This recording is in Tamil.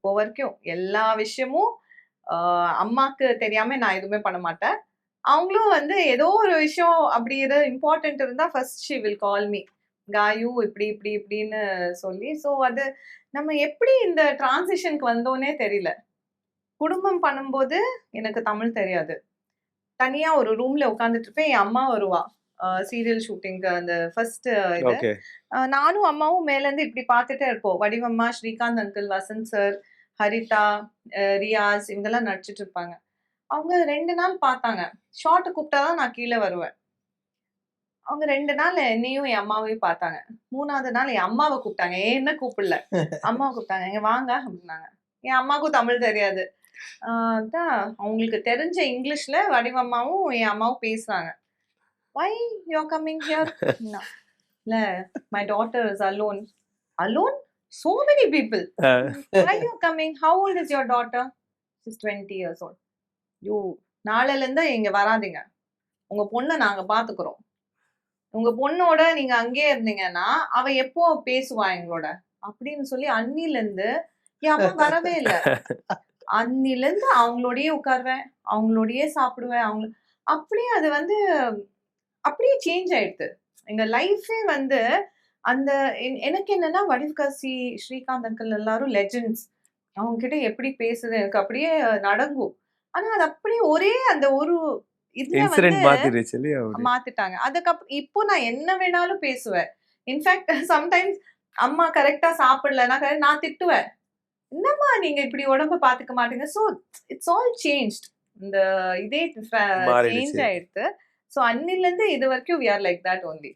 இப்போ வரைக்கும் எல்லா விஷயமும் அம்மாக்கு தெரியாம நான் எதுவுமே பண்ண மாட்டேன். அவங்களும் வந்து ஏதோ ஒரு விஷயம் அப்படி ஏதோ இம்பார்ட்டன்ட் இருந்தா first she will call me. காயு இப்படி இப்படி இப்படின்னு சொல்லி. ஸோ அது நம்ம எப்படி இந்த டிரான்சிஷனுக்கு வந்தோன்னே தெரியல. குடும்பம் பண்ணும்போது எனக்கு தமிழ் தெரியாது. தனியா ஒரு ரூம்ல உட்கார்ந்துட்டு இருப்பேன். என் அம்மா வருவா. சீரியல் ஷூட்டிங்க்கு அந்த ஃபர்ஸ்ட் இது. ஓகே. நானும் அம்மாவும் மேலேருந்து இப்படி பார்த்துட்டே இருப்போம். வடிவம்மா, ஸ்ரீகாந்த் அங்கிள், வசந்த் சார், ஹரிதா, ரியாஸ் இவங்கலாம் நடிச்சுட்டு இருப்பாங்க. அவங்க 2 நாள் பார்த்தாங்க. ஷாட் கூப்பிட்டா தான் நான் கீழ வருவேன். அவங்க 2 நாள் என்னையும், என் அம்மாவையும் பார்த்தாங்க. 3வது நாள் என் அம்மாவ கூப்பிட்டாங்க. என்ன கூப்பிடல. அம்மாவ கூப்பிட்டாங்க. "இங்க வாங்க" அப்படின்னாங்க. என் அம்மாவுக்கும் தமிழ் தெரியாது. அதான் அவங்களுக்கு தெரிஞ்ச இங்கிலீஷ்ல வடிவம்மாவும், என் அம்மாவும் பேசுறாங்க. "Why you are coming here?" அப்படின்னா. "இல்ல my daughter is alone." "Alone? So many people. Why you are coming? How old is your daughter?" "She's 20 years old." "யோ நாளையிலருந்து இங்க வராதீங்க. உங்க பொண்ண நாங்க பார்த்துக்கிறோம். உங்க பொண்ணோட நீங்க அங்கேயே இருந்தீங்கன்னா, அவ எப்போ பேசுவா எங்களோட?" அப்படின்னு சொல்லி அன்னிலருந்து என் அம்மா வரவே இல்ல. அன்னிலருந்து அவங்களோடயே உட்காருவேன். அவங்களோடயே சாப்பிடுவேன். அப்படியே அது வந்து அப்படியே சேஞ்ச் ஆயிடுது. எங்க லைஃபே வந்து அந்த எனக்கு என்னன்னா வடிவுக்கரசி, ஸ்ரீகாந்த் அங்கிள் எல்லாரும் லெஜெண்ட்ஸ். அவங்க கிட்ட எப்படி பேசுறது எனக்கு அப்படியே நடங்கும். ஆனா அது அப்படியே ஒரே அந்த ஒரு இதுல வந்து இன்சிடென்ட் மாத்திருச்சு இல்லையா அப்படி? மாத்திட்டாங்க. இப்போ நான் என்ன வேணாலும் பேசுவேன். இன்ஃபாக்ட் சம்டைம்ஸ் அம்மா கரெக்ட்டா சாப்பிடலன்னா நான் திட்டுவேன். என்னம்மா நீங்க இப்படி உடம்ப பாத்துக்க மாட்டீங்க. So it's all changed. இந்த இதே சேஞ்ச் மாறிடுச்சு. ஆயிடுத்து. சோ அன்னிலருந்து இது வரைக்கும் we are like that only.